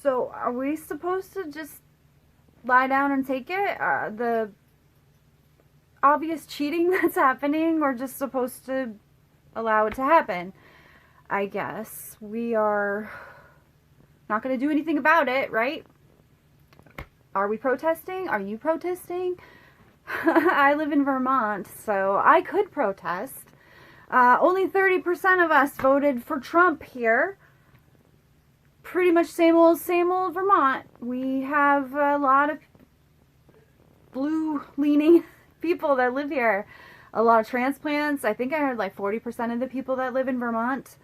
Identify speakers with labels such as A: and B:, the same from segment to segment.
A: So are we supposed to just lie down and take it? The obvious cheating that's happening, we're just supposed to allow it to happen. I guess we are not going to do anything about it, right? Are we protesting? Are you protesting? I live in Vermont, so I could protest. Only 30% of us voted for Trump here. Pretty much same old Vermont. We have a lot of blue-leaning people that live here. A lot of transplants. I think I heard like 40% of the people that live in Vermont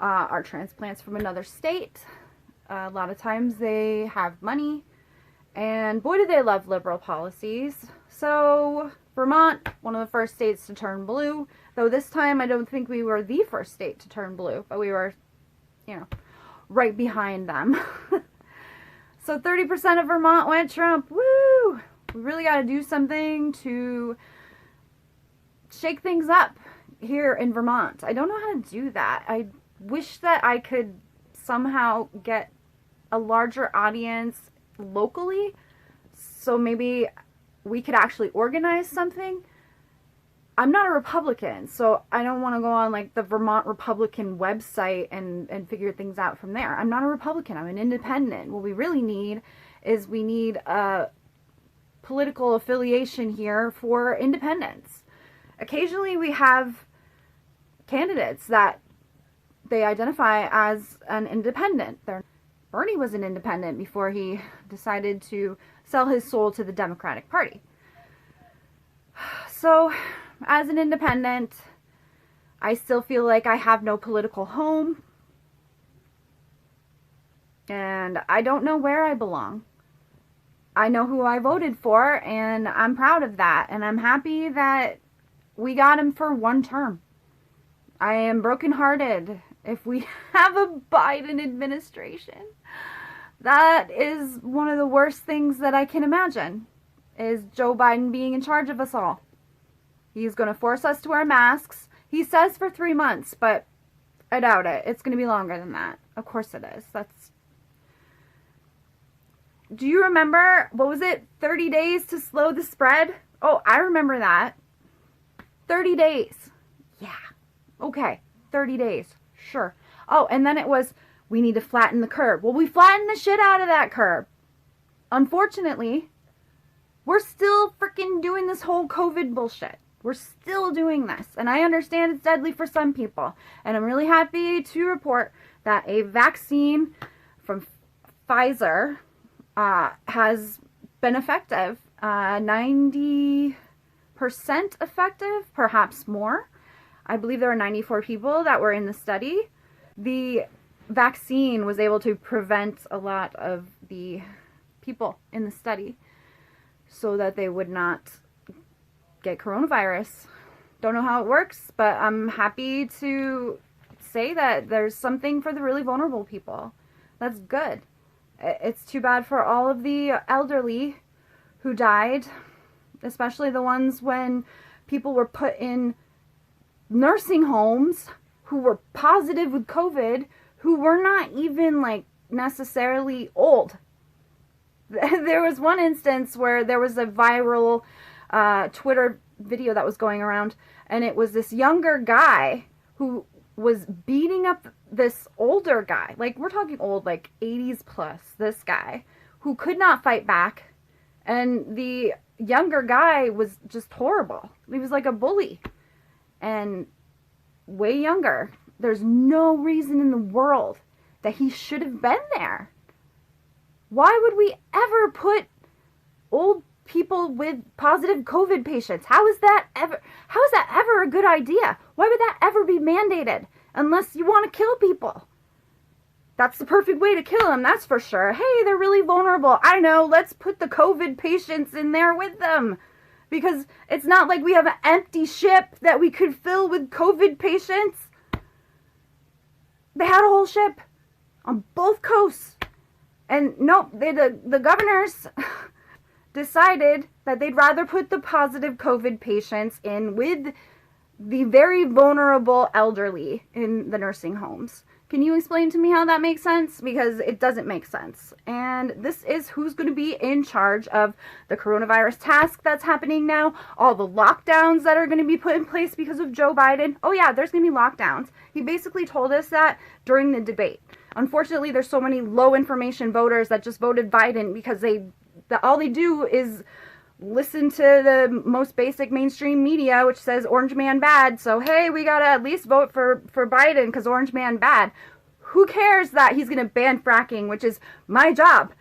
A: are transplants from another state. A lot of times they have money, and boy do they love liberal policies. So Vermont, one of the first states to turn blue, though this time I don't think we were the first state to turn blue, but we were, right behind them. So 30% of Vermont went Trump. Woo! We really got to do something to shake things up here in Vermont. I don't know how to do that. I wish that I could somehow get a larger audience locally, so maybe we could actually organize something. I'm not a Republican, so I don't want to go on like the Vermont Republican website and figure things out from there. I'm not a Republican, I'm an independent. What we really need is we need a political affiliation here for independents. Occasionally we have candidates that they identify as an independent. Bernie was an independent before he decided to sell his soul to the Democratic Party. So, as an independent, I still feel like I have no political home. And I don't know where I belong. I know who I voted for, and I'm proud of that. And I'm happy that we got him for one term. I am brokenhearted if we have a Biden administration. That is one of the worst things that I can imagine, is Joe Biden being in charge of us all. He's going to force us to wear masks. He says for 3 months, but I doubt it. It's going to be longer than that. Of course it is. Do you remember, what was it, 30 days to slow the spread? Oh, I remember that. 30 days. Yeah. Okay, 30 days. Sure. Oh, and then it was, we need to flatten the curve. Well, we flattened the shit out of that curve. Unfortunately, we're still freaking doing this whole COVID bullshit. We're still doing this. And I understand it's deadly for some people. And I'm really happy to report that a vaccine from Pfizer has been effective. 90% effective, perhaps more. I believe there were 94 people that were in the study. The vaccine was able to prevent a lot of the people in the study so that they would not get coronavirus. Don't know how it works, but I'm happy to say that there's something for the really vulnerable people. That's good. It's too bad for all of the elderly who died, especially the ones when people were put in nursing homes who were positive with COVID, who were not even like necessarily old. There was one instance where there was a viral Twitter video that was going around, and it was this younger guy who was beating up this older guy. Like, we're talking old, like 80s plus, this guy, who could not fight back. And the younger guy was just horrible. He was like a bully. And way younger. There's no reason in the world that he should have been there. Why would we ever put old people with positive COVID patients? How is that ever a good idea? Why would that ever be mandated? Unless you want to kill people. That's the perfect way to kill them, that's for sure. Hey, they're really vulnerable. I know, let's put the COVID patients in there with them. Because it's not like we have an empty ship that we could fill with COVID patients. They had a whole ship on both coasts. And nope, the governors decided that they'd rather put the positive COVID patients in with the very vulnerable elderly in the nursing homes. Can you explain to me how that makes sense? Because it doesn't make sense. And this is who's going to be in charge of the coronavirus task that's happening now, all the lockdowns that are going to be put in place because of Joe Biden. Oh yeah, there's going to be lockdowns. He basically told us that during the debate. Unfortunately, there's so many low information voters that just voted Biden because all they do is listen to the most basic mainstream media, which says orange man bad. So, hey, we gotta at least vote for Biden because orange man bad. Who cares that he's gonna ban fracking, which is my job?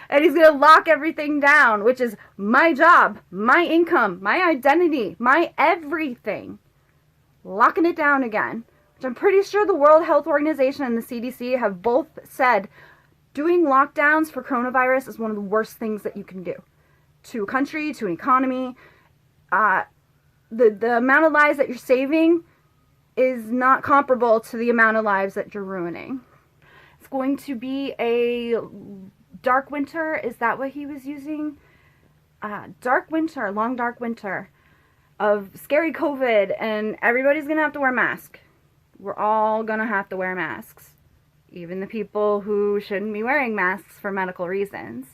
A: And he's gonna lock everything down, which is my job, my income, my identity, my everything. Locking it down again, which I'm pretty sure the World Health Organization and the CDC have both said doing lockdowns for coronavirus is one of the worst things that you can do to a country, to an economy. The amount of lives that you're saving is not comparable to the amount of lives that you're ruining. It's going to be a dark winter. Is that what he was using? Dark winter, long dark winter of scary COVID, and everybody's going to have to wear masks. We're all going to have to wear masks. Even the people who shouldn't be wearing masks for medical reasons.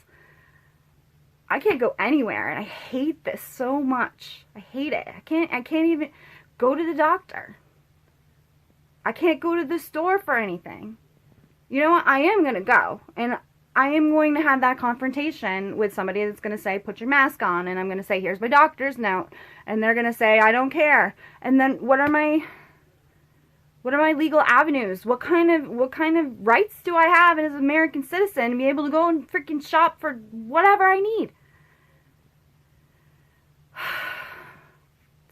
A: I can't go anywhere, and I hate this so much. I hate it. I can't even go to the doctor. I can't go to the store for anything. You know what? I am going to go, and I am going to have that confrontation with somebody that's going to say, put your mask on, and I'm going to say, here's my doctor's note, and they're going to say, I don't care. And then what are my legal avenues? What kind of rights do I have as an American citizen to be able to go and freaking shop for whatever I need?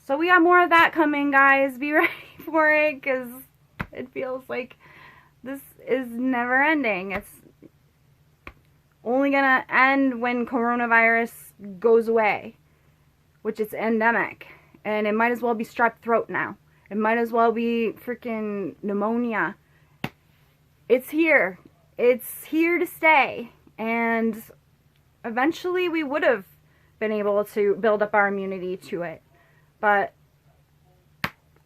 A: So we got more of that coming, guys. Be ready for it, because it feels like this is never ending. It's only gonna end when coronavirus goes away, which is endemic. And it might as well be strep throat now. It might as well be freaking pneumonia. It's here. It's here to stay. And eventually we would have been able to build up our immunity to it. But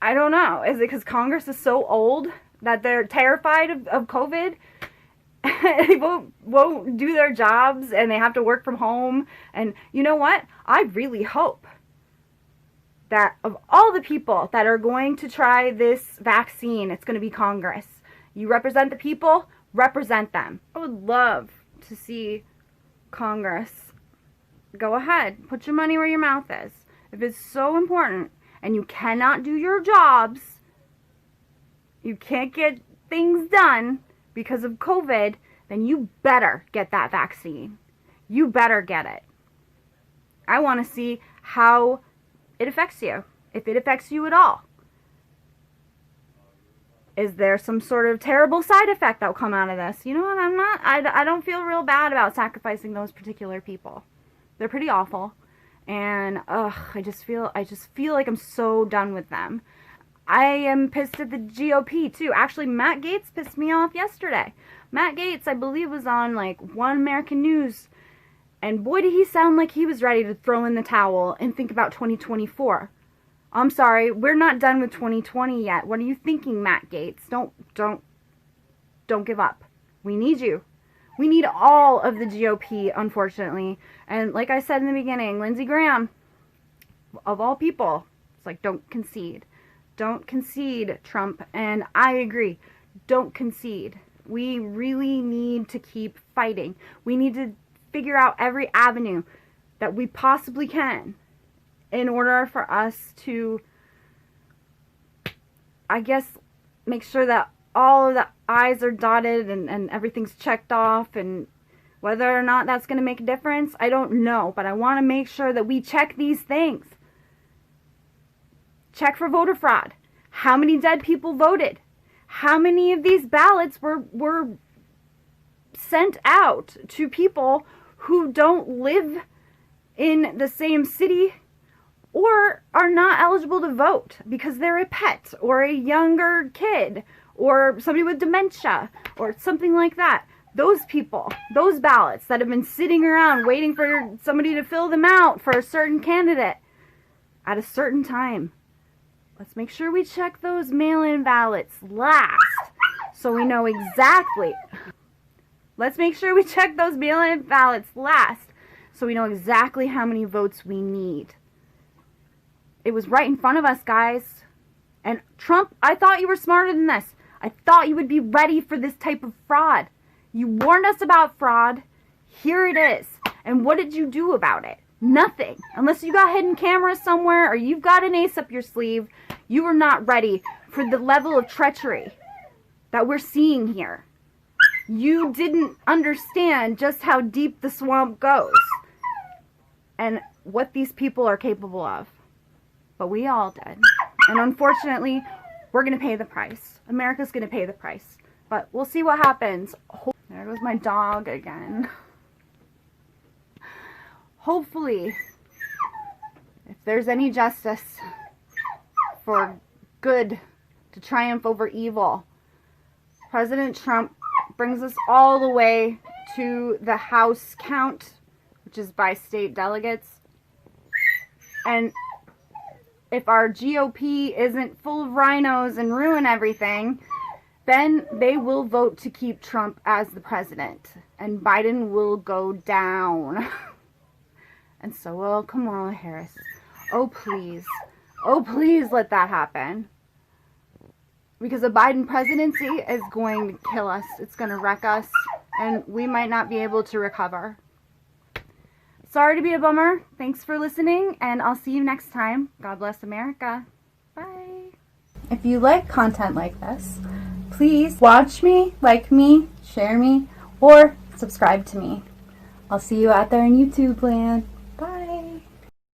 A: I don't know. Is it because Congress is so old that they're terrified of COVID? They won't do their jobs, and they have to work from home. And you know what? I really hope that of all the people that are going to try this vaccine, it's going to be Congress. You represent the people, represent them. I would love to see Congress go ahead, put your money where your mouth is. If it's so important and you cannot do your jobs, you can't get things done because of COVID, then you better get that vaccine. You better get it. I want to see how it affects you, if it affects you at all. Is there some sort of terrible side effect that will come out of this? You know what, I don't feel real bad about sacrificing those particular people. They're pretty awful. And, I just feel like I'm so done with them. I am pissed at the GOP, too. Actually, Matt Gaetz pissed me off yesterday. Matt Gaetz, I believe, was on, One American News. And boy, did he sound like he was ready to throw in the towel and think about 2024. I'm sorry, we're not done with 2020 yet. What are you thinking, Matt Gaetz? Don't give up. We need you. We need all of the GOP, unfortunately. And like I said in the beginning, Lindsey Graham, of all people, it's like, don't concede. Don't concede, Trump. And I agree. Don't concede. We really need to keep fighting. We need to figure out every avenue that we possibly can in order for us to, I guess, make sure that all of the I's are dotted and everything's checked off. And whether or not that's going to make a difference, I don't know. But I want to make sure that we check these things. Check for voter fraud. How many dead people voted? How many of these ballots were sent out to people who don't live in the same city or are not eligible to vote because they're a pet or a younger kid or somebody with dementia or something like that? Those people, those ballots that have been sitting around waiting for somebody to fill them out for a certain candidate at a certain time. Let's make sure we check those mail-in ballots last so we know exactly. Let's make sure we check those mail-in ballots last, so we know exactly how many votes we need. It was right in front of us, guys. And Trump, I thought you were smarter than this. I thought you would be ready for this type of fraud. You warned us about fraud. Here it is. And what did you do about it? Nothing. Unless you got hidden cameras somewhere or you've got an ace up your sleeve, you were not ready for the level of treachery that we're seeing here. You didn't understand just how deep the swamp goes and what these people are capable of. But we all did. And unfortunately, we're going to pay the price. America's going to pay the price. But we'll see what happens. There goes my dog again. Hopefully, if there's any justice for good to triumph over evil, President Trump brings us all the way to the House count, which is by state delegates. And if our GOP isn't full of rhinos and ruin everything, then they will vote to keep Trump as the president. And Biden will go down. And so will Kamala Harris. Oh, please. Oh, please let that happen. Because a Biden presidency is going to kill us. It's going to wreck us. And we might not be able to recover. Sorry to be a bummer. Thanks for listening. And I'll see you next time. God bless America. Bye. If you like content like this, please watch me, like me, share me, or subscribe to me. I'll see you out there in YouTube land.